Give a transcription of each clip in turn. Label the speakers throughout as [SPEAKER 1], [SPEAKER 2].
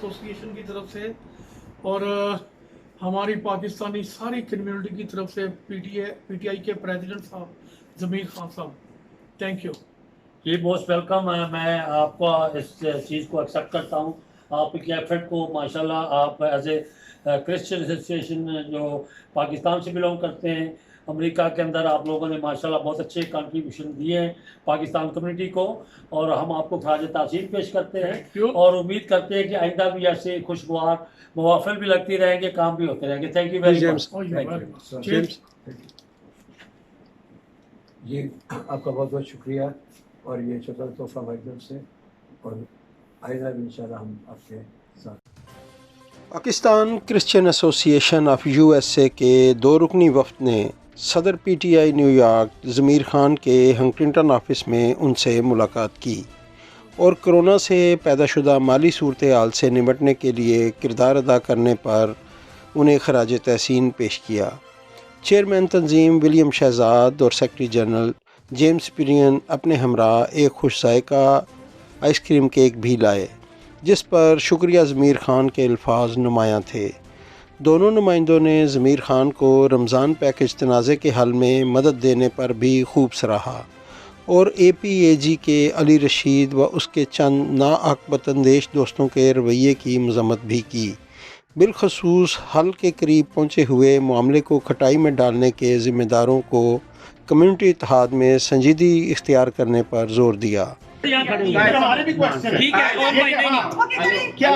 [SPEAKER 1] Association की तरफ से और हमारी पाकिस्तानी सारी कम्युनिटी की तरफ से पीटीआई के प्रेसिडेंट साहब ज़मीर खान साहब, थैंक यू।
[SPEAKER 2] ये मोस्ट वेलकम है। मैं आपका इस चीज़ को एक्सेप्ट करता हूँ, आपके एफर्ट को। माशाल्लाह आप एज ए क्रिश्चियन एसोसिएशन जो पाकिस्तान से बिलोंग करते हैं, अमेरिका के अंदर आप लोगों ने माशाल्लाह बहुत अच्छे कंट्रीब्यूशन दिए हैं पाकिस्तान कम्युनिटी को, और हम आपको खराज ताज़ीम पेश करते हैं और उम्मीद करते हैं कि आइंदा भी ऐसे खुशगवार मवाफ़िल भी लगती रहेंगे, काम भी होते रहेंगे। Thank you very much.
[SPEAKER 3] जी आपका बहुत बहुत शुक्रिया और ये शुक्र तोहफा वाइदर से, और आइंदा भी इंशाल्लाह हम आपके साथ।
[SPEAKER 4] Pakistan Christian association of USA के 2 रुकनी वफ़द ने सदर पीटीआई न्यूयॉर्क ज़मीर खान के हंटिंगटन ऑफिस में उनसे मुलाकात की और कोरोना से पैदाशुदा माली सूरत हाल से निपटने के लिए किरदार अदा करने पर उन्हें खराज तहसीन पेश किया। चेयरमैन तंजीम विलियम शहजाद और सेक्रेटरी जनरल जेम्स पिरियन अपने हमरा एक खुश जायका आइसक्रीम केक भी लाए, जिस पर शुक्रिया ज़मीर खान के अल्फाज नुमायाँ थे। दोनों नुमाइंदों ने ज़मीर खान को रमज़ान पैकेज तनाज़े के हल में मदद देने पर भी खूब सराहा और APAG के अली रशीद व उसके चंद नाअक्बतंदेश दोस्तों के रवैये की मज़म्मत भी की। बिलखसूस हल के करीब पहुँचे हुए मामले को खटाई में डालने के ज़िम्मेदारों को कम्युनिटी इत्तेहाद में संजीदगी इख्तियार करने पर ज़ोर दिया।
[SPEAKER 5] हमारे भी क्वेश्चन ठीक है और भाई नहीं क्या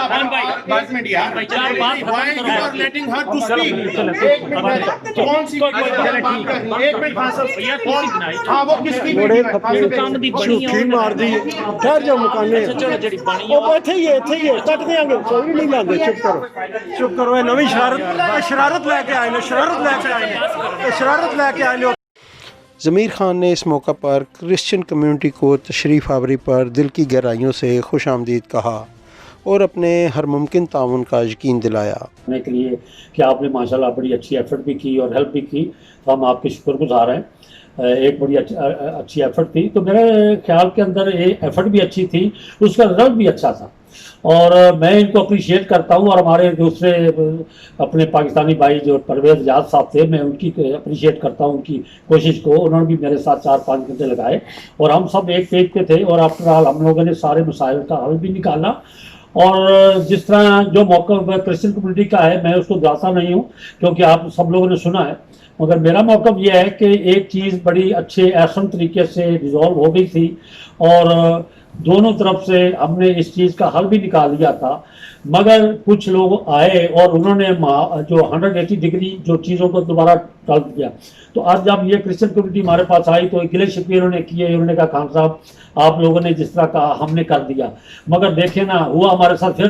[SPEAKER 5] बात में दिया why you are letting her to speak. एक मिनट कौन सी बात करनी है? एक मिनट खान साहब हां वो किसकी
[SPEAKER 3] काम दी बनी है मार दी ठहर जाओ मुकाने
[SPEAKER 5] जेडी बनी है
[SPEAKER 3] ओ ਇੱਥੇ ਹੀ ਹੈ ਕੱਟ ਦੇਾਂਗੇ ਕੋਈ ਨਹੀਂ ਲਾਂਦੇ। ਚੁੱਪ ਕਰੋ ਇਹ ਨਵੀਂ शरारत ਲੈ ਕੇ ਆਏ ਨੇ शरारत ਲੈ के आए ने।
[SPEAKER 4] ज़मीर खान ने इस मौका पर क्रिश्चियन कम्युनिटी को तशरीफ़ आवरी पर दिल की गहराइयों से खुश आमदीद कहा और अपने हर मुमकिन ताउन का यकीन दिलाया
[SPEAKER 2] के लिए कि आपने माशाल्लाह बड़ी अच्छी एफर्ट भी की और हेल्प भी की, तो हम आपके शुक्रगुजार हैं। एक बड़ी अच्छी एफर्ट थी, तो मेरे ख्याल के अंदर ये एफर्ट भी अच्छी थी, उसका रिजल्ट भी अच्छा था और मैं इनको अप्रिशिएट करता हूँ। और हमारे दूसरे अपने पाकिस्तानी भाई जो परवेज़ आजाद साहब थे, मैं उनकी अप्रिशिएट करता हूँ उनकी कोशिश को। उन्होंने भी मेरे साथ 4-5 घंटे लगाए और हम सब एक पेज पे थे और आफ्टर ऑल हम लोगों ने सारे मसाइल का हल भी निकाला। और जिस तरह जो मौक़िफ़ क्रिश्चियन कम्युनिटी का है, मैं उसको जाता नहीं हूँ क्योंकि आप सब लोगों ने सुना है, मगर मेरा मौक़िफ़ यह है कि एक चीज़ बड़ी अच्छे आसान तरीके से रिजॉल्व हो गई थी और दोनों तरफ से हमने इस चीज़ का हल भी निकाल लिया था। मगर कुछ लोग आए और उन्होंने जो 180 डिग्री जो चीज़ों को दोबारा टाल दिया। तो आज जब ये क्रिश्चियन कम्युनिटी हमारे पास आई तो गिले शिकवे उन्होंने किए, उन्होंने कहा खान साहब आप लोगों ने जिस तरह कहा हमने कर दिया, मगर देखे ना हुआ हमारे साथ फिर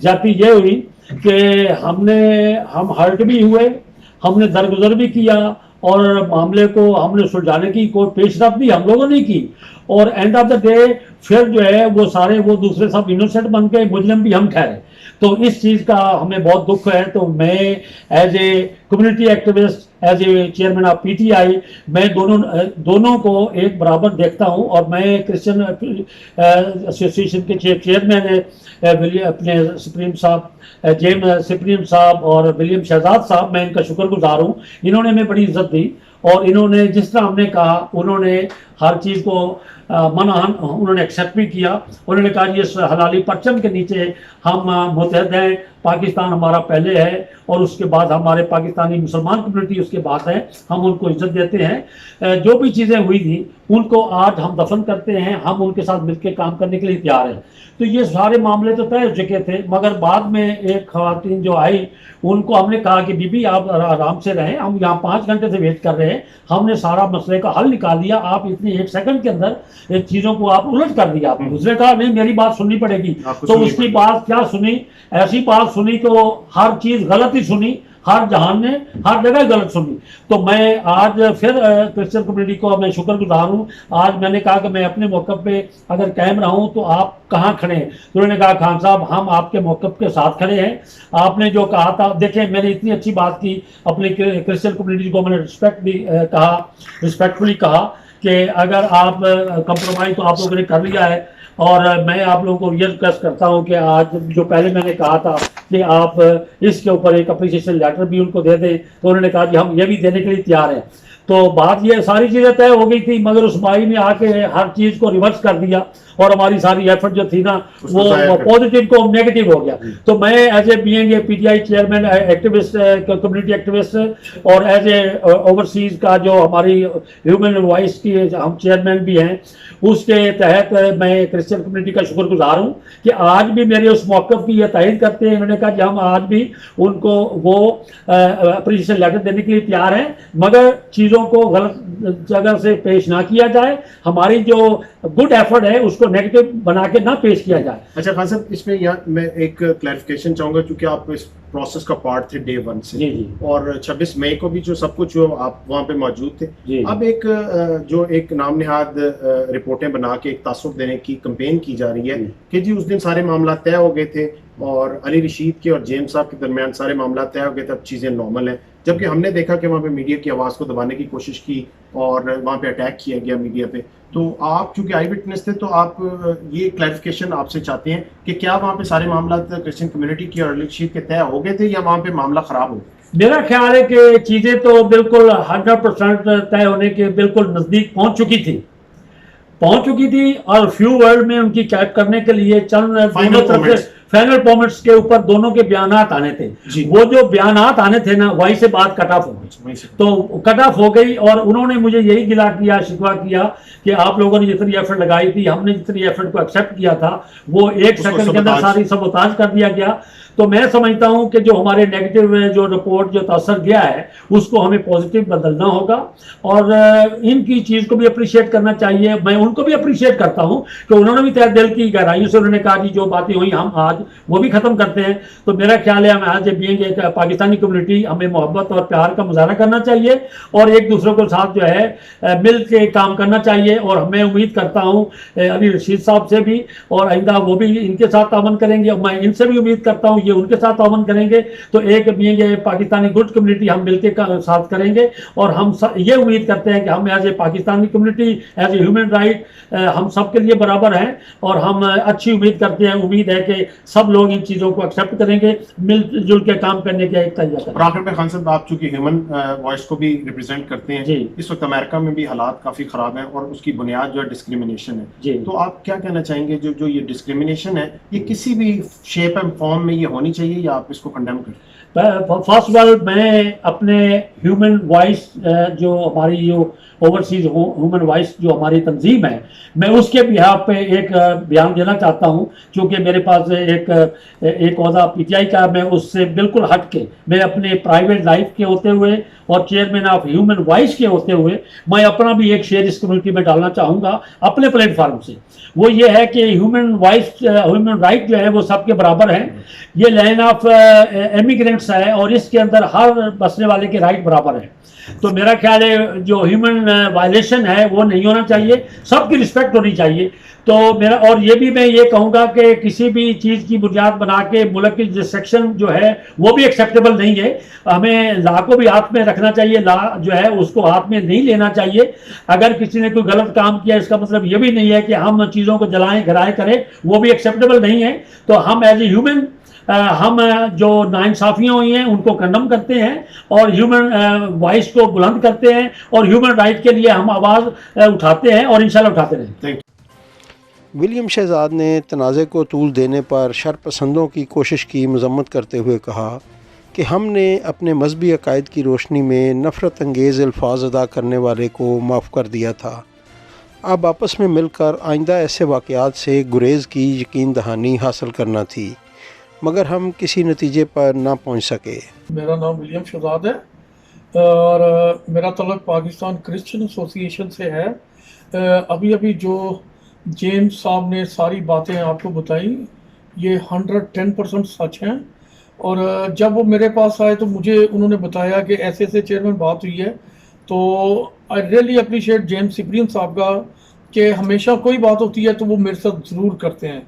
[SPEAKER 2] जाती ये हुई कि हम हर्ट भी हुए, हमने दरगुजर भी किया और मामले को हमने सुलझाने की कोई पेशरफ भी हम लोगों ने की और एंड ऑफ द डे फिर जो है वो दूसरे सब इनोसेंट बन के मुजरिम भी हम ठहरे। तो इस चीज़ का हमें बहुत दुख है। तो मैं as a community activist, as a chairman of PTI, मैं दोनों को एक बराबर देखता हूं और मैं क्रिश्चियन एसोसिएशन के चेयरमैन अपने सुप्रीम साहब जेम्स सुप्रीम साहब और विलियम शहजाद साहब, मैं इनका शुक्रगुजार हूँ। इन्होंने हमें बड़ी इज्जत दी और इन्होंने जिस तरह हमने कहा उन्होंने हर चीज़ को उन्होंने एक्सेप्ट भी किया। उन्होंने कहा ये हलाली परचम के नीचे हम मुतहद हैं, पाकिस्तान हमारा पहले है और उसके बाद हमारे पाकिस्तानी मुसलमान कम्युनिटी उसके बाद है, हम उनको इज्जत देते हैं। जो भी चीज़ें हुई थी उनको आज हम दफन करते हैं, हम उनके साथ मिलकर काम करने के लिए तैयार हैं। तो ये सारे मामले तो तय हो चुके थे, मगर बाद में एक खवातीन जो आई उनको हमने कहा कि बीबी आप आराम से रहें, हम यहाँ 5 घंटे से वेट कर रहे हैं, हमने सारा मसले का हल निकाल दिया, आप इतने 1 सेकंड के अंदर चीज़ों को आप उलट कर दिया। दूसरे कहा नहीं मेरी बात सुननी पड़ेगी, तो उसकी बात क्या सुनी, ऐसी बात सुनी तो हर चीज़ गलत ही सुनी, हर जहान ने हर जगह गलत सुनी। तो मैं आज फिर क्रिश्चियन कम्युनिटी को मैं शुक्रगुजार हूँ। आज मैंने कहा कि मैं अपने मौक़िफ़ पे अगर कायम रहूँ तो आप कहाँ खड़े हैं, तो उन्होंने कहा खान साहब हम आपके मौक़िफ़ के साथ खड़े हैं। आपने जो कहा था, देखें मैंने इतनी अच्छी बात की अपनी क्रिश्चियन कम्युनिटी को, मैंने रिस्पेक्टफुली कहा कि अगर आप कंप्रोमाइज़ तो आप लोगों ने कर लिया है اور میں آپ لوگوں کو یہ ریکویسٹ کرتا ہوں کہ آج جو پہلے میں نے کہا تھا کہ آپ اس کے اوپر ایک اپریشیشن لیٹر بھی ان کو دے دیں، تو انہوں نے کہا کہ ہم یہ بھی دینے کے لیے تیار ہیں. تو بات یہ ساری چیزیں طے ہو گئی تھی، مگر اس بھائی نے آ کے ہر چیز کو ریورس کر دیا اور ہماری ساری ایفرٹ جو تھی نا وہ پازیٹیو کو نیگیٹو ہو گیا. تو میں as a being a P T I chairman activist community activist اور ایز اے اوورسیز کا جو ہماری ہیومن وائس کی ہم چیئرمین بھی ہیں، اس کے تحت میں کرسچن کمیونٹی کا شکر گزار ہوں کہ آج بھی میرے اس موقف کی یہ تائید کرتے ہیں. انہوں نے کہا کہ ہم آج بھی ان کو وہ اپریشیشن لیٹر دینے کے لیے تیار ہیں، مگر چیزوں کو غلط جگہ سے پیش نہ کیا جائے، ہماری جو گڈ ایفرٹ ہے اس کو نیگیٹو بنا کے نہ پیش کیا جائے.
[SPEAKER 5] اچھا خان صاحب، اس میں میں ایک کلیریفیکیشن چاہوں گا، کیونکہ آپ اس پروسیس کا پارٹ تھے ڈے 1 سے، اور 26 مئی کو بھی جو سب کچھ آپ وہاں پہ موجود تھے. اب ایک نام نہاد رپورٹیں بنا کے ایک تاثر دینے کی کمپین کی جا رہی ہے کہ جی اس دن سارے معاملات طے ہو گئے تھے اور علی رشید کے اور جیمز صاحب کے درمیان سارے معاملات طے ہو گئے تھے، اب چیزیں نارمل ہیں. جبکہ ہم نے دیکھا کہ وہاں پہ میڈیا کی آواز کو دبانے کی کوشش کی اور وہاں پہ اٹیک کیا گیا میڈیا پہ. تو آپ چونکہ آئی وٹنس تھے، تو آپ یہ کلیریفیکیشن آپ سے چاہتے ہیں کہ کیا وہاں پہ سارے معاملات کرسچن کمیونٹی کی اور علی رشید کے طے ہو گئے تھے یا وہاں پہ معاملہ خراب ہو گیا؟
[SPEAKER 2] میرا خیال ہے کہ چیزیں تو بالکل 100% طے ہونے کے بالکل نزدیک پہنچ چکی تھی اور فیو ورڈ میں ان کی کیپ کرنے کے لیے چند فائنل پومنٹس کے اوپر دونوں کے بیانات آنے تھے. وہ جو بیانات آنے تھے نا، وہیں سے بات کٹ آف ہو گئی. تو کٹ آف ہو گئی اور انہوں نے مجھے یہی گلا کیا، شکوہ کیا کہ آپ لوگوں نے جتنی ایفرٹ لگائی تھی، ہم نے جتنی ایفرٹ کو ایکسیپٹ کیا تھا، وہ ایک سیکنڈ کے اندر ساری سبوتاژ کر دیا گیا. تو میں سمجھتا ہوں کہ جو ہمارے نیگیٹو جو رپورٹ جو تاثر گیا ہے اس کو ہمیں پازیٹیو بدلنا ہوگا اور ان کی چیز کو بھی اپریشیٹ کرنا چاہیے. میں ان کو بھی اپریشیٹ کرتا ہوں کہ انہوں نے بھی تہ دل کی گہرائیوں سے انہوں نے کہا کہ جو باتیں ہوئی ہم آج وہ بھی ختم کرتے ہیں. تو میرا خیال ہے ہم آج بینگ ایک پاکستانی کمیونٹی، ہمیں محبت اور پیار کا مظاہرہ کرنا چاہیے اور ایک دوسرے کو ساتھ جو ہے مل کے کام کرنا چاہیے. اور میں امید کرتا ہوں علی رشید صاحب سے بھی، اور آئندہ وہ بھی ان کے ساتھ تعاون کریں گے، اور میں ان سے بھی امید کرتا ہوں یہ ان کے ساتھ تعاون کریں گے. تو ایک بینگ پاکستانی گڈ کمیونٹی ہم مل کے ساتھ کریں گے اور ہم یہ امید کرتے ہیں کہ ہم as a Pakistani community, as a human right, ہم سب کے لیے برابر ہیں اور ہم اچھی امید کرتے ہیں. امید ہے کہ سب لوگ ان چیزوں کو ایکسیپٹ کریں گے، مل جل کے کام کرنے کا ایک طریقہ ہے.
[SPEAKER 5] اور آخر میں خان صاحب، آپ چونکہ ہیومن وائس کو بھی ریپرزینٹ کرتے ہیں، اس وقت امریکہ میں بھی حالات کافی خراب ہیں اور اس کی بنیاد جو ہے ڈسکریمنیشن ہے. تو آپ کیا کہنا چاہیں گے جو یہ ڈسکریمنیشن ہے، یہ کسی بھی شیپ اینڈ فارم میں یہ ہونی چاہیے یا آپ اس کو کنڈیم کریں؟
[SPEAKER 2] فرسٹ آف آل میں اپنے ہیومن وائس جو ہماری جو اوورسیز ہیومن وائس جو ہماری تنظیم ہے، میں اس کے بہاف پہ ایک بیان دینا چاہتا ہوں. چونکہ میرے پاس ایک عہدہ پی ٹی آئی کا، میں اس سے بالکل ہٹ کے، میں اپنے پرائیویٹ لائف کے ہوتے ہوئے اور چیئرمین آف ہیومن وائس کے ہوتے ہوئے میں اپنا بھی ایک شیئر اس کمیونٹی میں ڈالنا چاہوں گا اپنے پلیٹ فارم سے. وہ یہ ہے کہ ہیومن وائس، ہیومن رائٹ جو ہے وہ سب کے برابر ہیں. یہ لائن آف امیگرینٹس ہے اور اس کے اندر ہر بسنے والے کے رائٹ برابر ہیں. تو میرا خیال ہے جو ہیومن وائلیشن ہے وہ نہیں ہونا چاہیے، سب کی رسپیکٹ ہونی چاہیے. تو میرا، اور یہ بھی میں یہ کہوں گا کہ کسی بھی چیز کی بنیاد بنا کے ملک کی ڈسٹرکشن جو ہے وہ بھی ایکسیپٹیبل نہیں ہے. ہمیں لا کو بھی ہاتھ میں رکھنا چاہیے، لا جو ہے اس کو ہاتھ میں نہیں لینا چاہیے. اگر کسی نے کوئی غلط کام کیا اس کا مطلب یہ بھی نہیں ہے کہ ہم چیزوں کو جلائیں گھرائیں کریں، وہ بھی ایکسیپٹیبل نہیں ہے. تو ہم ایز اے ہیومن، ہم جو ناانصافیاں ہوئی ہیں ان کو کنڈم کرتے ہیں اور ہیومن وائس کو بلند کرتے ہیں اور ہیومن رائٹ کے لیے ہم آواز اٹھاتے ہیں اور انشاءاللہ اٹھاتے رہیں.
[SPEAKER 4] ولیم شہزاد نے تنازع کو طول دینے پر شرپسندوں کی کوشش کی مذمت کرتے ہوئے کہا کہ ہم نے اپنے مذہبی عقائد کی روشنی میں نفرت انگیز الفاظ ادا کرنے والے کو معاف کر دیا تھا. اب آپس میں مل کر آئندہ ایسے واقعات سے گریز کی یقین دہانی حاصل کرنا تھی، مگر ہم کسی نتیجے پر نہ پہنچ سکے.
[SPEAKER 1] میرا نام ولیم شہزاد ہے اور میرا تعلق پاکستان کرسچن ایسوسی ایشن سے ہے. ابھی جو جیمز صاحب نے ساری باتیں آپ کو بتائیں یہ 110% سچ ہیں. اور جب وہ میرے پاس آئے تو مجھے انہوں نے بتایا کہ ایسے ایسے چیئرمین بات ہوئی ہے. تو I really appreciate James supreme صاحب کا کہ ہمیشہ کوئی بات ہوتی ہے تو وہ میرے ساتھ ضرور کرتے ہیں،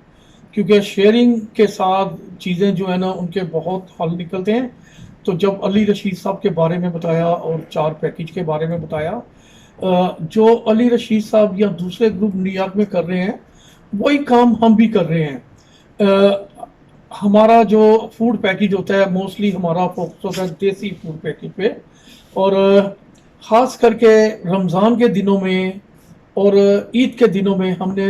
[SPEAKER 1] کیونکہ شیئرنگ کے ساتھ چیزیں جو ہیں نا ان کے بہت حل نکلتے ہیں. تو جب علی رشید صاحب کے بارے میں بتایا اور 4 پیکیج کے بارے میں بتایا، جو علی رشید صاحب یا دوسرے گروپ نیو یارک میں کر رہے ہیں वही काम हम भी कर रहे हैं। हमारा जो फूड पैकेज होता है मोस्टली हमारा फोकस होता है देसी फूड पैकेज पे, और ख़ास करके रमज़ान के दिनों में और ईद के दिनों में हमने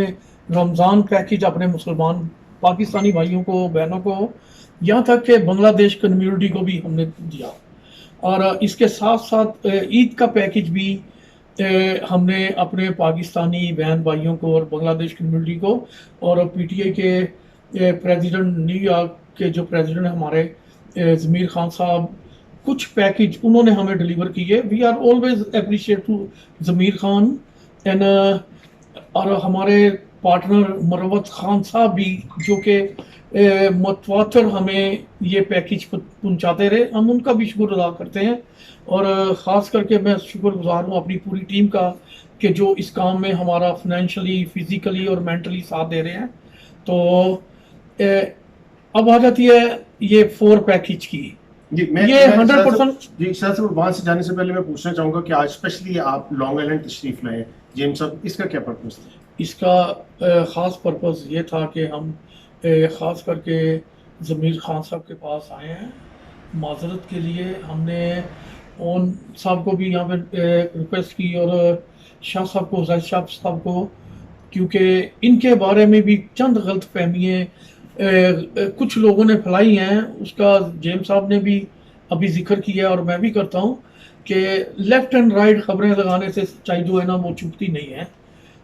[SPEAKER 1] रमज़ान पैकेज अपने मुसलमान पाकिस्तानी भाइयों को, बहनों को, यहाँ तक कि बांग्लादेश कम्युनिटी को भी हमने दिया। और इसके साथ साथ ईद का पैकेज भी हमने अपने पाकिस्तानी बहन भाइयों को और बांग्लादेश कम्युनिटी को, और पीटीआई के प्रेसिडेंट न्यूयॉर्क के जो प्रेसिडेंट हमारे ज़मीर खान साहब, कुछ पैकेज उन्होंने हमें डिलीवर किए। We are always appreciate to Zameer Khan and और हमारे पार्टनर मरवत खान साहब भी, जो कि मतवातर हमें ये पैकेज पहुंचाते रहे, हम उनका भी शुक्र अदा करते हैं। और ख़ास करके मैं शुक्रगुजार हूँ अपनी पूरी टीम का कि जो इस काम में हमारा फाइनेंशियली, फिज़िकली और मेंटली साथ दे रहे हैं। तो अब आ जाती है ये 4 पैकेज की।
[SPEAKER 5] जी,
[SPEAKER 1] ये 100%
[SPEAKER 5] जी सर, वहाँ से जाने से पहले मैं पूछना चाहूँगा कि आज स्पेशली आप लॉन्ग आइलैंड तशरीफ लाए जेम्स साहब, इसका क्या पर्पस था?
[SPEAKER 1] इसका ख़ास पर्पस ये था कि हम ख़ास करके ज़मीर खान साहब के पास आए हैं माजरत के लिए। हमने ओन साहब को भी यहाँ पे रिक्वेस्ट की और शाह साहब को, जैद शाह साहब को, क्योंकि इनके बारे में भी चंद गलत फहमियाँ कुछ लोगों ने फैलाई हैं। उसका जेम्स साहब ने भी अभी जिक्र किया और मैं भी करता हूँ कि लेफ़्ट एंड राइट खबरें लगाने से सच्चाई जो है ना वो छुपती नहीं है।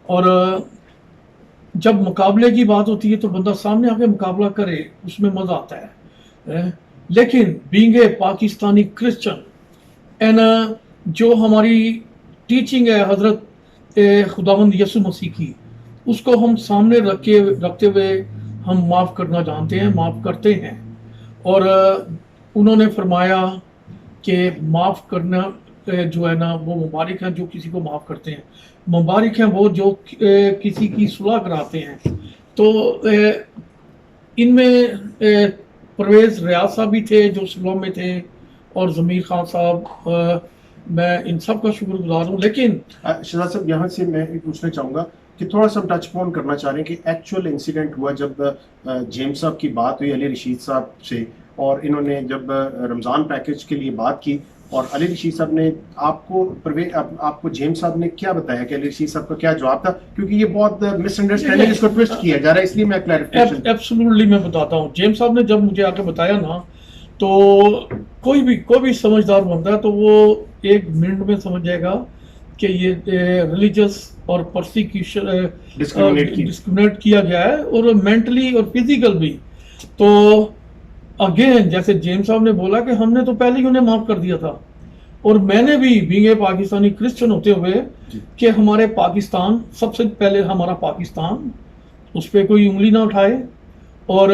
[SPEAKER 1] और जब मुकाबले की बात होती है तो बंदा सामने आके मुकाबला करे, उसमें मज़ा आता है। लेकिन being a Pakistani Christian and जो हमारी टीचिंग है हज़रत खुदावंद यसु मसीह की, उसको हम सामने रखते हुए हम माफ़ करना जानते हैं, माफ़ करते हैं। और उन्होंने फरमाया कि माफ़ करना जो है ना वो मुबारक हैं जो किसी को माफ़ करते हैं, मुबारक हैं वो जो किसी की सुलह कराते हैं। तो इनमें परवेज़ रियाज साहब भी थे जो सुलह में थे, और ज़मीर खान साहब, मैं इन सब का शुक्रगुजार हूँ। लेकिन
[SPEAKER 5] शहजाद साहब, यहाँ से मैं ये पूछना चाहूँगा कि थोड़ा सा टच पॉइंट करना चाह रहे हैं कि एक्चुअल इंसिडेंट हुआ जब जेम्स साहब की बात हुई अली रशीद साहब से, और इन्होंने जब रमज़ान पैकेज के लिए बात की, और अली रशीद साहब ने आपको जेम्स साहब ने क्या बताया कि अली रशीद साहब का क्या जवाब था? क्योंकि ये बहुत मिसअंडरस्टैंडिंग, इसको ट्विस्ट किया जा रहा है, इसलिए मैं क्लैरिफिकेशन।
[SPEAKER 1] एब्सोल्युटली मैं बताता हूँ। जेम्स साहब ने जब मुझे आके बताया ना, तो कोई भी समझदार बनता है तो वो 1 मिनट में समझ जाएगा कि ये रिलीजियस और परसिक्यूशन डिस्क्रिमिनेट किया गया है, और मेंटली और फिजिकल भी। तो अगेन जैसे जेम्स साहब ने बोला कि हमने तो पहले ही उन्हें माफ़ कर दिया था, और मैंने भी बीइंग ए पाकिस्तानी क्रिश्चियन होते हुए कि हमारे पाकिस्तान, सबसे पहले हमारा पाकिस्तान, उस पर कोई उंगली ना उठाए, और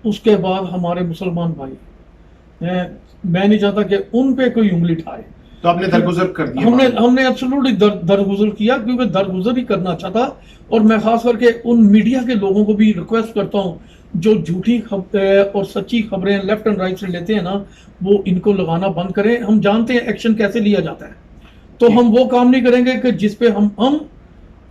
[SPEAKER 1] उसके बाद हमारे मुसलमान भाई, मैं नहीं चाहता कि उन पे कोई उंगली उठाए।
[SPEAKER 5] तो आपने दरगुजर कर दिया?
[SPEAKER 1] हमने एब्सोल्युटली दरगुजर किया, क्योंकि दरगुजर ही करना अच्छा था। और मैं खास करके उन मीडिया के लोगों को भी रिक्वेस्ट करता हूँ जो झूठी और सच्ची खबरें लेफ्ट एंड राइट से लेते हैं ना, वो इनको लगाना बंद करें। हम जानते हैं एक्शन कैसे लिया जाता है, तो हम वो काम नहीं करेंगे कि जिस पे हम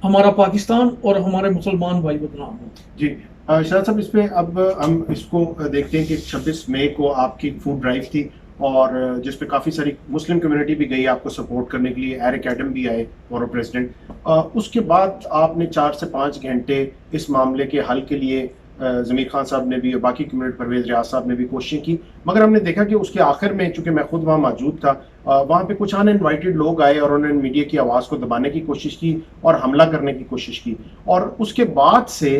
[SPEAKER 1] हमारा पाकिस्तान और हमारे मुसलमान भाई बदनाम हो।
[SPEAKER 5] जी शहजाद साहब, इस पे अब हम इसको देखते हैं कि 26 मई को आपकी फूड ड्राइव थी, और जिस पे काफ़ी सारी मुस्लिम कम्युनिटी भी गई आपको सपोर्ट करने के लिए, एरिक एडम भी आए फॉर प्रेसिडेंट। उसके बाद आपने 4 से 5 घंटे इस मामले के हल के लिए ज़मीर खान साहब ने भी और बाकी कम्युनिटी, परवेज़ रियाज साहब ने भी कोशिशें की, मगर हमने देखा कि उसके आखिर में, चूँकि मैं खुद वहाँ मौजूद था, वहाँ पे कुछ अनइनवाइटेड लोग आए और उन्होंने मीडिया की आवाज़ को दबाने की कोशिश की और हमला करने की कोशिश की। और उसके बाद से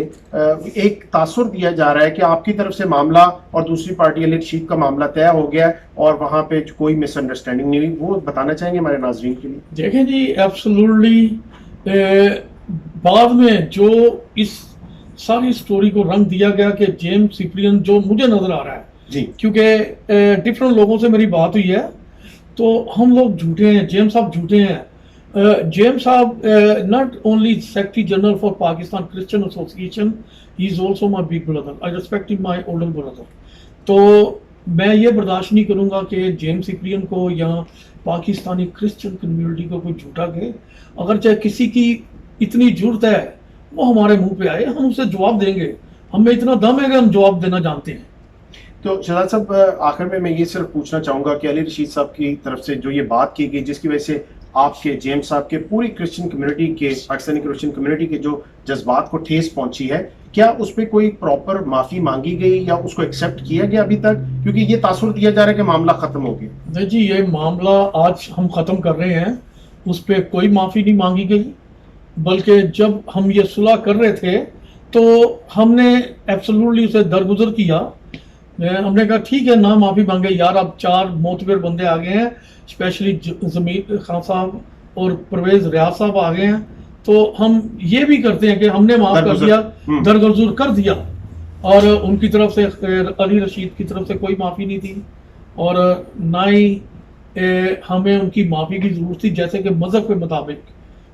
[SPEAKER 5] एक तासुर दिया जा रहा है कि आपकी तरफ से मामला और दूसरी पार्टी अली रशीद का मामला तय हो गया और वहाँ पे कोई मिसअंडरस्टैंडिंग नहीं हुई। वो बताना चाहेंगे हमारे नाजरीन के लिए?
[SPEAKER 1] देखें जी, एब्सोल्युटली बाद में जो इस सारी स्टोरी को रंग दिया गया कि जेम्स सिप्रियन, जो मुझे नजर आ रहा है
[SPEAKER 5] जी,
[SPEAKER 1] क्योंकि डिफरेंट लोगों से मेरी बात हुई है, तो हम लोग झूठे हैं, जेम्स साहब झूठे हैं। जेम्स साहब not only secretary general for Pakistan Christian association, he is also my big brother, I respect him, my older brother. तो मैं ये बर्दाश्त नहीं करूँगा कि जेम्स सिप्रियन को या पाकिस्तानी क्रिश्चियन कम्युनिटी को कोई झूठा कहे। अगर चाहे किसी की इतनी जरूरत है वो हमारे मुंह पे आए, हम उसे जवाब देंगे। हमें इतना दम है कि हम जवाब देना जानते हैं।
[SPEAKER 5] तो शहजाद साहब, आखिर में मैं ये सिर्फ पूछना चाहूँगा कि अली रशीद साहब की तरफ से जो ये बात की गई, जिसकी वजह से आपके, जेम्स साहब के, पूरी क्रिश्चियन कम्युनिटी के, पाकिस्तानी क्रिश्चियन कम्युनिटी के जो जज्बात को ठेस पहुंची है, क्या उस पर कोई प्रॉपर माफ़ी मांगी गई या उसको एक्सेप्ट किया गया अभी तक? क्योंकि ये तासुर दिया जा रहा है कि मामला ख़त्म हो गया।
[SPEAKER 1] नहीं जी, ये मामला आज हम ख़त्म कर रहे हैं, उस पर कोई माफ़ी नहीं मांगी गई, बल्कि जब हम ये सुलह कर रहे थे तो हमने एब्सोल्युटली उसे दरगुजर किया। हमने कहा ठीक है, ना माफ़ी मांगे यार, अब 4 मोतबर बंदे आ गए हैं, स्पेशली ज़मीर खान साहब और परवेज़ रियाज साहब आ गए हैं, तो हम ये भी करते हैं कि हमने माफ़ कर दिया, दरगुजर कर दिया। और उनकी तरफ से, अली रशीद की तरफ से कोई माफ़ी नहीं थी, और ना ही हमें उनकी माफ़ी की ज़रूरत थी, जैसे कि मज़हब के मुताबिक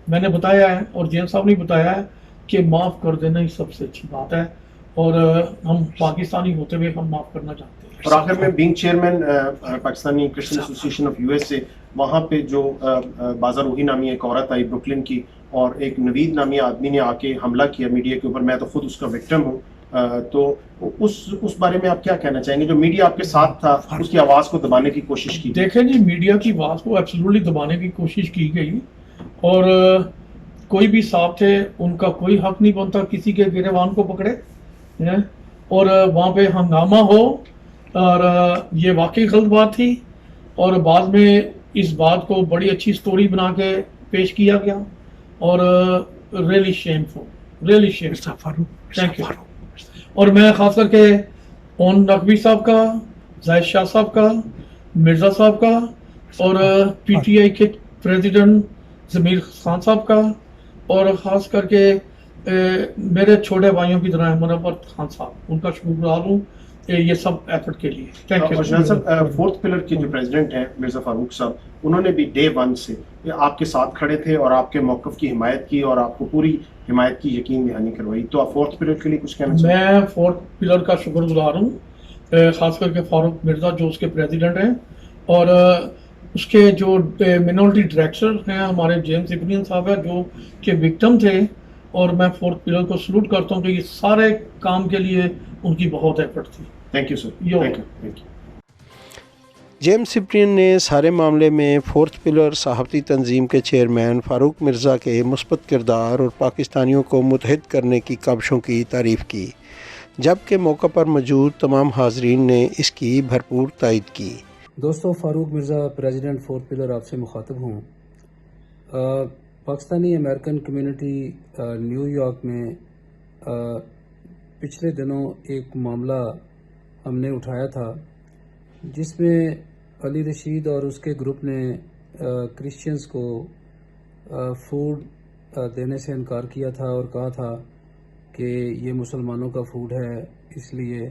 [SPEAKER 1] मैंने बताया है और जेम्स साहब ने बताया है कि माफ़ कर देना ही सबसे अच्छी बात है, और हम पाकिस्तानी होते हुए हम माफ़ करना चाहते हैं।
[SPEAKER 5] और आखिर में being chairman Pakistani Christian association of USA, वहाँ पे जो बाज़ा रूही नामी एक औरत आई ब्रुकलिन की, और एक नवीद नामी आदमी ने आके हमला किया मीडिया के ऊपर, मैं तो खुद उसका विक्टिम हूँ, तो उस बारे में आप क्या कहना चाहेंगे? जो मीडिया आपके साथ था, उसकी आवाज़ को दबाने की कोशिश की?
[SPEAKER 1] देखें जी, मीडिया की आवाज़ को एब्सोल्युटली दबाने की कोशिश की गई, और कोई भी साहब थे, उनका कोई हक नहीं बनता किसी के गिरेबान को पकड़े हैं, और वहाँ पे हंगामा हो, और ये वाकई गलत बात थी, और बाद में इस बात को बड़ी अच्छी स्टोरी बना के पेश किया गया, और really shameful, really shameful. Thank you. और मैं खास करके ओन नकवी साहब का, जाहिद शाह साहब का, मिर्ज़ा साहब का, और पीटीआई के प्रेसिडेंट ज़मीर खान साहब का, और ख़ास करके मेरे छोटे भाइयों की तरह अहमद अकबर खान साहब, उनका शुक्रगुजार हूँ ये सब एफर्ट के लिए। Thank you.
[SPEAKER 5] साहब, फोर्थ पिलर के जो प्रेसिडेंट हैं मिर्ज़ा फारूक साहब, उन्होंने भी डे 1 से आपके साथ खड़े थे और आपके मौक़िफ़ की हिमायत की और आपको पूरी हिमायत की यकीन दहानी करवाई। तो आप फोर्थ पिलर के लिए कुछ कहना चाहेंगे?
[SPEAKER 1] मैं फोर्थ पिलर का शुक्रगुजार हूँ, ख़ास करके फारूक मिर्ज़ा जो उसके प्रेसिडेंट हैं, और उसके जो मिनॉरिटी डायरेक्टर हैं हमारे जेम्स इब्राहिम साहब है, जो के विक्टिम थे, और मैं फोर्थ पिलर को सलूट करता हूँ कि ये सारे काम के लिए उनकी बहुत एफर्ट थी।
[SPEAKER 5] Thank you sir. Thank you.
[SPEAKER 4] James Cyprian ने सारे मामले में फोर्थ पिलर सहाफ़ती तंजीम के चेयरमैन फ़ारूक मिर्ज़ा के मुस्बत किरदार और पाकिस्तानियों को मुत्तहिद करने की काविशों की तारीफ़ की, जबकि मौका पर मौजूद तमाम हाज़रीन ने इसकी भरपूर तायद की।
[SPEAKER 6] दोस्तों, Farooq Mirza president fourth pillar आपसे मुखातब हूँ। पाकिस्तानी अमेरिकन कम्युनिटी न्यूयॉर्क में पिछले दिनों एक मामला हमने उठाया था, जिसमें अली रशीद और उसके ग्रुप ने क्रिश्चियंस को फूड देने से इनकार किया था और कहा था कि ये मुसलमानों का फूड है, इसलिए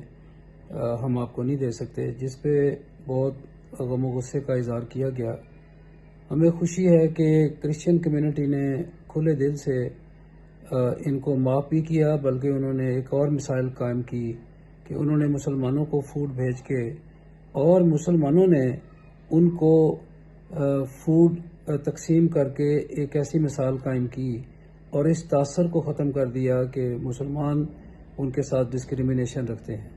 [SPEAKER 6] हम आपको नहीं दे सकते, जिस पे बहुत गम और गुस्से का इज़हार किया गया। हमें खुशी है कि क्रिश्चियन कम्युनिटी ने खुले दिल से इनको माफ़ भी किया, बल्कि उन्होंने एक और मिसाल कायम की कि उन्होंने मुसलमानों को फूड भेज के, और मुसलमानों ने उनको फूड तकसीम करके एक ऐसी मिसाल कायम की और इस तासर को ख़त्म कर दिया कि मुसलमान उनके साथ डिस्क्रिमिनेशन रखते हैं।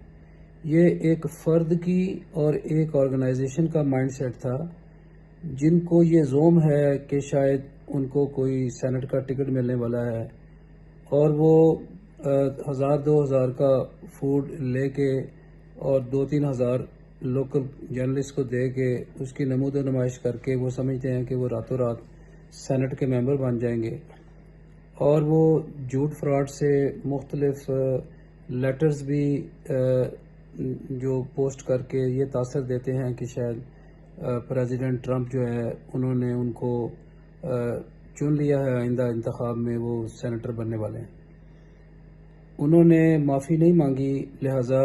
[SPEAKER 6] ये एक फ़र्द की और एक ऑर्गेनाइजेशन का माइंडसेट था, जिनको ये ज़ोम है कि शायद उनको कोई सेनेट का टिकट मिलने वाला है, और वो 1000-2000 का फूड लेके और 2-3 हज़ार लोकल जर्नलिस्ट को दे के उसकी नमूद नुमाइश करके वो समझते हैं कि वो रातों रात सेनेट के मेंबर बन जाएंगे, और वो झूठ फ्रॉड से मुख्तलिफ लेटर्स भी जो पोस्ट करके ये तासर देते हैं कि शायद प्रेसिडेंट ट्रंप जो है उन्होंने उनको चुन लिया है, आइंदा इंतखाब में वो सेनेटर बनने वाले हैं। उन्होंने माफ़ी नहीं मांगी, लिहाजा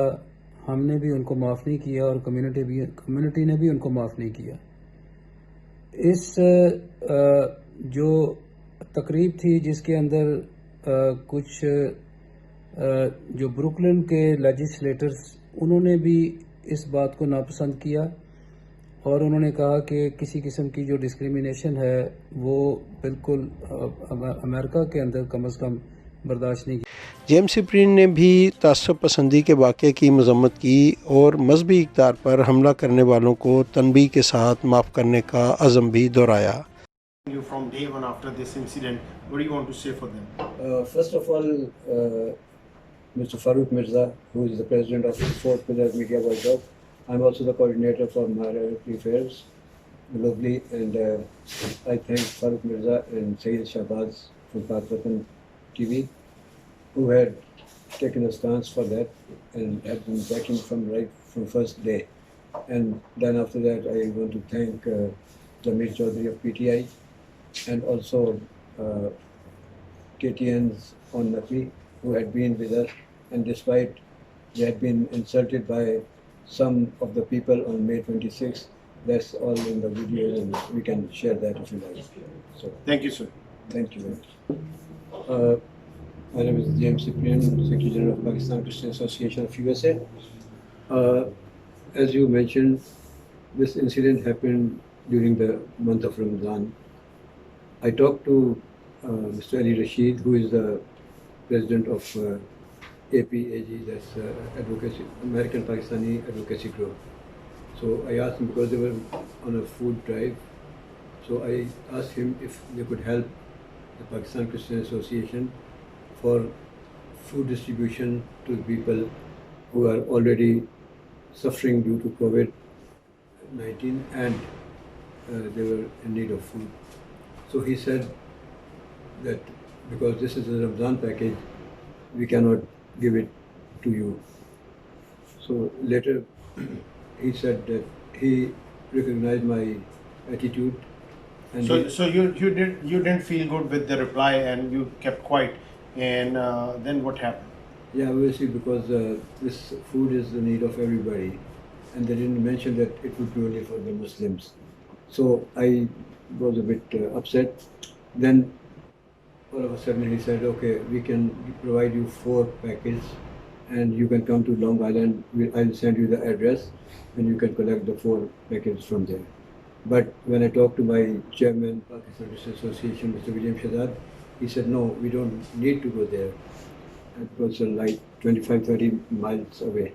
[SPEAKER 6] हमने भी उनको माफ़ नहीं किया और कम्युनिटी ने भी उनको माफ़ नहीं किया। इस जो तकरीब थी जिसके अंदर कुछ जो ब्रुकलिन के लेजिस्लेटर्स, उन्होंने भी इस बात को नापसंद किया और उन्होंने कहा कि किसी किस्म की जो डिस्क्रिमिनेशन है वो बिल्कुल अमेरिका के अंदर कम से कम बर्दाश्त नहीं
[SPEAKER 4] जेम्स सिप्रिन ने भी तासुब पसंदी के वाक़े की मज़म्मत की और मजहबी इक़्तिदार पर हमला करने वालों को तनबीह के साथ माफ़ करने का अज़म भी दोहराया।
[SPEAKER 5] You from day one after this incident, what do you want to say for them?
[SPEAKER 7] First of all, Mr. Farooq Mirza, who is the president of Fourth Pillar Media Watchdog. I'm also the coordinator for Minority Affairs globally, and I thank Farooq Mirza and Sayyid Shahbaz from Pakistan TV, who had taken a stance for that and had been backing from first day. And then after that, I want to thank Jamil Chaudhary of PTI and also KTN's on Naqvi, who had been with us, and despite they had been insulted by some of the people on May 26th, that's all in the video and we can share that if you like. So,
[SPEAKER 5] Thank you, sir.
[SPEAKER 7] thank you very much. My name is James Cyprian, Secretary General of Pakistan Christian Association of USA. As you mentioned, this incident happened during the month of Ramadan. I talked to Mr. Ali Rashid, who is the president of APAG, that's Advocacy, American Pakistani Advocacy Group. So I asked him, because they were on a food drive, so I asked him if they could help the Pakistan Christian Association for food distribution to people who are already suffering due to COVID-19 and they were in need of food. So he said that because this is a Ramadan package, we cannot give it to you. So later he said that he recognized my attitude. And
[SPEAKER 5] So you didn't feel good with the reply and you kept quiet, and then what happened?
[SPEAKER 7] yeah, obviously because this food is the need of everybody, and they didn't mention that it would be only for the Muslims. So I was a bit upset. Then all of a sudden he said, okay, we can provide you 4 packages and you can come to Long Island. I'll send you the address and you can collect the 4 packages from there. But when I talked to my chairman, Pakistan Christian Association, Mr. William Shahzad, he said, no, we don't need to go there. It was like 25-30 miles away.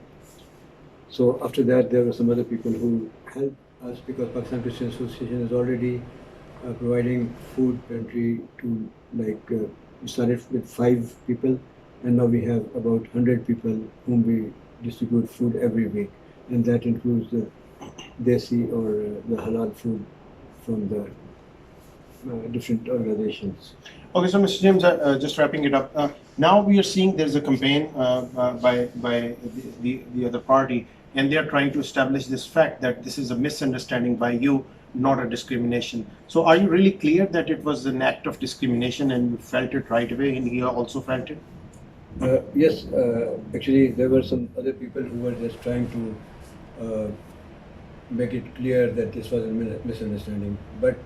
[SPEAKER 7] So after that, there were some other people who helped us because Pakistan Christian Association is already providing food pantry to we started with 5 people and now we have about 100 people whom we distribute food every week, and that includes the desi or the halal food from the different organizations.
[SPEAKER 5] Okay, so Mr. James, just wrapping it up. Now we are seeing there's a campaign by the other party, and they are trying to establish this fact that this is a misunderstanding by you, not a discrimination. So are you really clear that it was an act of discrimination and you felt it right away and he also felt it?
[SPEAKER 7] Yes, actually there were some other people who were just trying to make it clear that this was a misunderstanding. But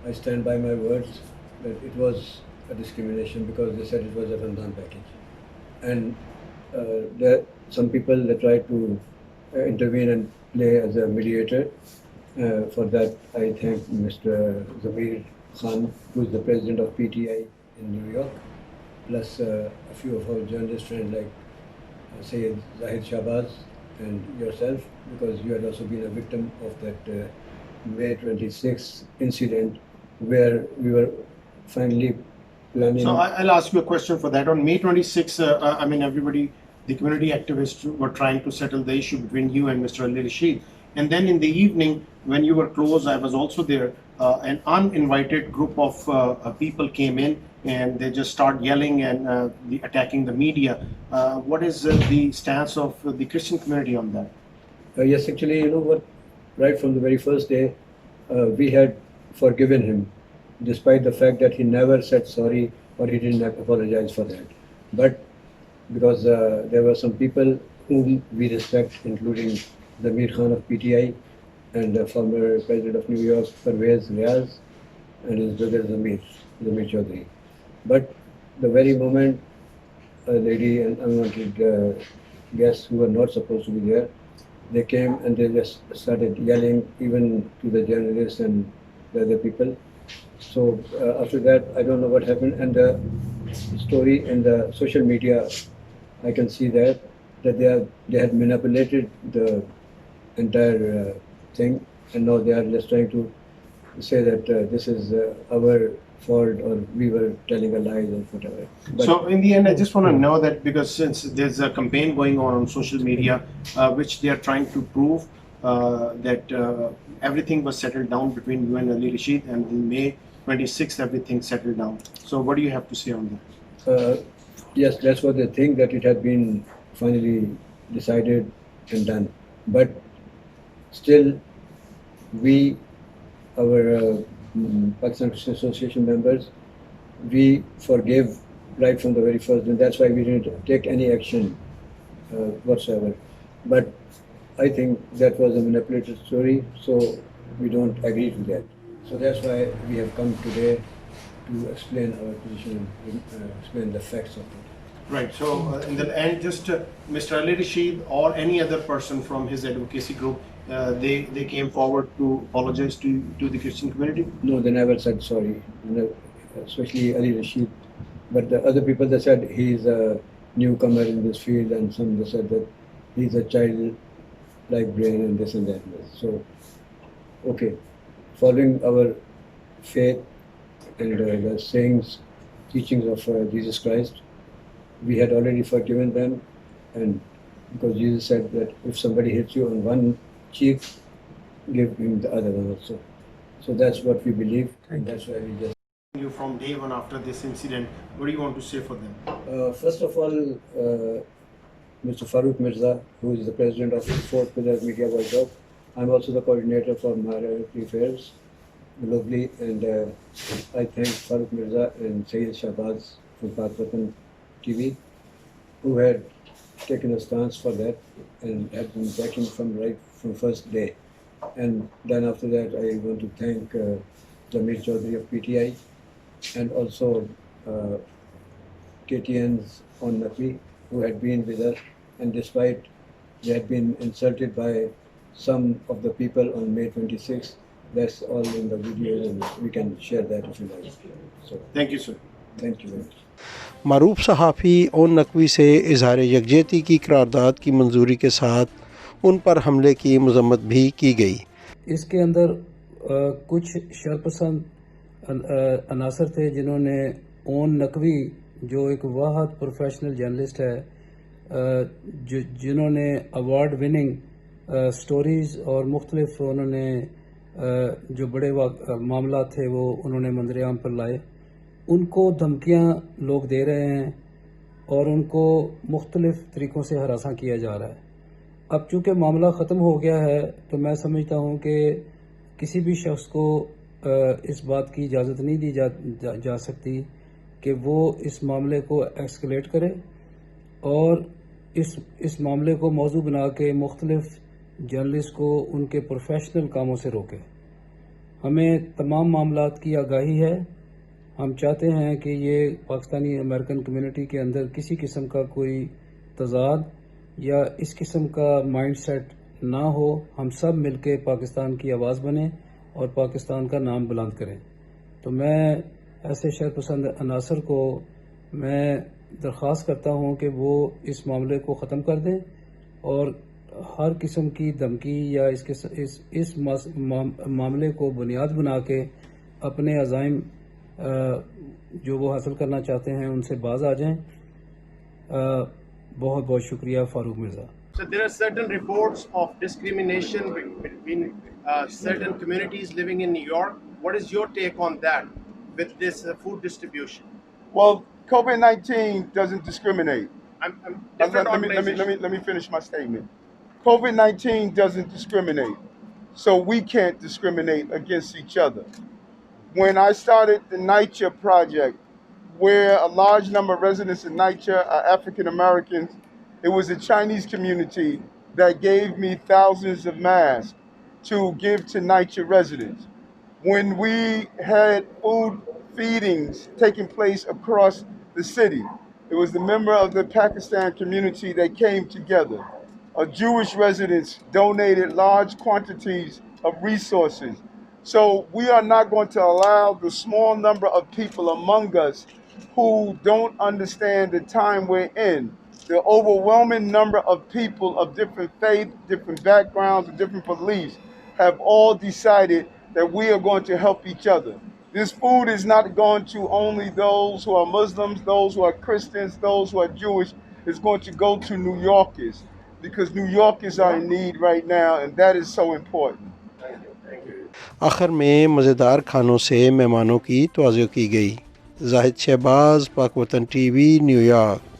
[SPEAKER 7] I stand by my words that it was a discrimination because they said it was a Ramadan package. And there some people that tried to intervene and play as a mediator. For that, I thank Mr. Zamir Khan, who is the president of PTI in New York, plus a few of our journalist friends like Sayyid Zahid Shahbaz and yourself, because you had also been a victim of that May 26th incident where we were finally planning.
[SPEAKER 5] So I'll ask you a question for that. On May 26th, I mean, everybody, the community activists were trying to settle the issue between you and Mr. Ali Rashid. And then in the evening, when you were close, I was also there, an uninvited group of people came in and they just start yelling and attacking the media. What is the stance of the Christian community on that?
[SPEAKER 7] Yes, actually, you know what, right from the very first day, we had forgiven him, despite the fact that he never said sorry or he didn't apologize for that. But because there were some people whom we respect, including Zamir Khan of PTI and the former president of New York, Pervez Riaz, and his brother Zamir Chaudhary. But the very moment a lady and unwanted guests who were not supposed to be there, they came and they just started yelling even to the journalists and the other people. So after that, I don't know what happened, and the story in the social media. I can see that they had manipulated the entire thing, and now they are just trying to say that this is our fault or we were telling a lie or whatever. But
[SPEAKER 5] So in the end, I just want to know that because since there's a campaign going on social media, which they are trying to prove that everything was settled down between you and Ali Rashid, and in May 26th, everything settled down. So what do you have to say on that?
[SPEAKER 7] yes, that's what they think, that it had been finally decided and done. But still, we, our Pakistan Christian Association members, we forgave right from the very first, and that's why we didn't take any action whatsoever. But I think that was a manipulated story, so we don't agree to that. So that's why we have come today to explain our position and explain the facts of it.
[SPEAKER 5] Right. So in the end, just Mr. Ali Rashid or any other person from his advocacy group, they came forward to apologize to the Christian community.
[SPEAKER 7] No, they never said sorry, especially Ali Rashid. But the other people, they said he's a newcomer in this field, and some they said that he's a child-like brain and this and that. So, okay, following our faith and the sayings, teachings of Jesus Christ, we had already forgiven them, and because Jesus said that if somebody hits you on one cheek, give him the other one also. So that's what we believe, and that's why we just.
[SPEAKER 5] You from day one after this incident, what do you want to say for them?
[SPEAKER 7] First of all, Mr. Farooq Mirza, who is the president of the Fourth Pillar Media Watchdog, I'm also the coordinator for Minority Affairs globally, and I thank Farooq Mirza and Sayyid Shahbaz from Pak Watan TV, who had taken a stance for that and had been backing from first day. And then after that, I want to thank Jamil Chaudhary of PTI, and also KTN's on Naqvi, who had been with us, and despite they had been insulted by some of the people on May 26th, that's all in the video, and we can share that if you like. So,
[SPEAKER 5] Thank you, sir.
[SPEAKER 7] thank you very much.
[SPEAKER 4] मरूफ सहाफ़ी और नकवी से इजहार यकजहती की करारदाद की मंजूरी के साथ उन पर हमले की मजम्मत भी की गई।
[SPEAKER 6] इसके अंदर कुछ शरपसंद अनासर थे जिन्होंने ओन नकवी जो एक वाहद प्रोफेशनल जर्नलिस्ट है, जिन्होंने अवार्ड विनिंग स्टोरीज़ और मुख्तलिफ उन्होंने जो बड़े मामला थे वो उन्होंने मंजर-ए-आम पर लाए, उनको धमकियां लोग दे रहे हैं और उनको मुख्तलिफ तरीक़ों से हरासा किया जा रहा है। अब चूँकि मामला ख़त्म हो गया है तो मैं समझता हूँ कि किसी भी शख्स को इस बात की इजाज़त नहीं दी जा सकती कि वो इस मामले को एस्केलेट करे और इस मामले को मौजू बना के मुख्तलिफ जर्नलिस्ट को उनके प्रोफेशनल कामों से रोके। हमें तमाम मामलात की आगाही है। हम चाहते हैं कि ये पाकिस्तानी अमेरिकन कम्युनिटी के अंदर किसी किस्म का कोई तजाद या इस किस्म का माइंडसेट ना हो। हम सब मिलके पाकिस्तान की आवाज़ बने और पाकिस्तान का नाम बुलंद करें। तो मैं ऐसे शरपसंद अनासर को मैं दरख्वास्त करता हूँ कि वो इस मामले को ख़त्म कर दें और हर किस्म की धमकी या इस मामले को बुनियाद बना के अपने अज़ाइम जो वो हासिल करना चाहते हैं उनसे बाज आ जाएं। बहुत बहुत शुक्रिया Farooq Mirza.
[SPEAKER 5] So there are certain reports of discrimination between certain communities living in New York. What is your take on that with this food distribution?
[SPEAKER 8] Well, COVID-19 doesn't discriminate.
[SPEAKER 5] Let
[SPEAKER 8] me finish my statement. COVID-19 doesn't discriminate, so we can't discriminate against each other. When I started the NYCHA project, where a large number of residents in NYCHA are African Americans, it was a Chinese community that gave me thousands of masks to give to NYCHA residents. When we had food feedings taking place across the city, it was the member of the Pakistan community that came together. Jewish residents donated large quantities of resources. So we are not going to allow the small number of people among us who don't understand the time we're in. The overwhelming number of people of different faith, different backgrounds, and different beliefs have all decided that we are going to help each other. This food is not going to only those who are Muslims, those who are Christians, those who are Jewish. It's going to go to New Yorkers because New Yorkers are in need right now, and that is so important.
[SPEAKER 4] آخر میں مزیدار کھانوں سے مہمانوں کی توازو کی گئی۔ زاہد شہباز، پاک وطن ٹی وی، نیو یارک۔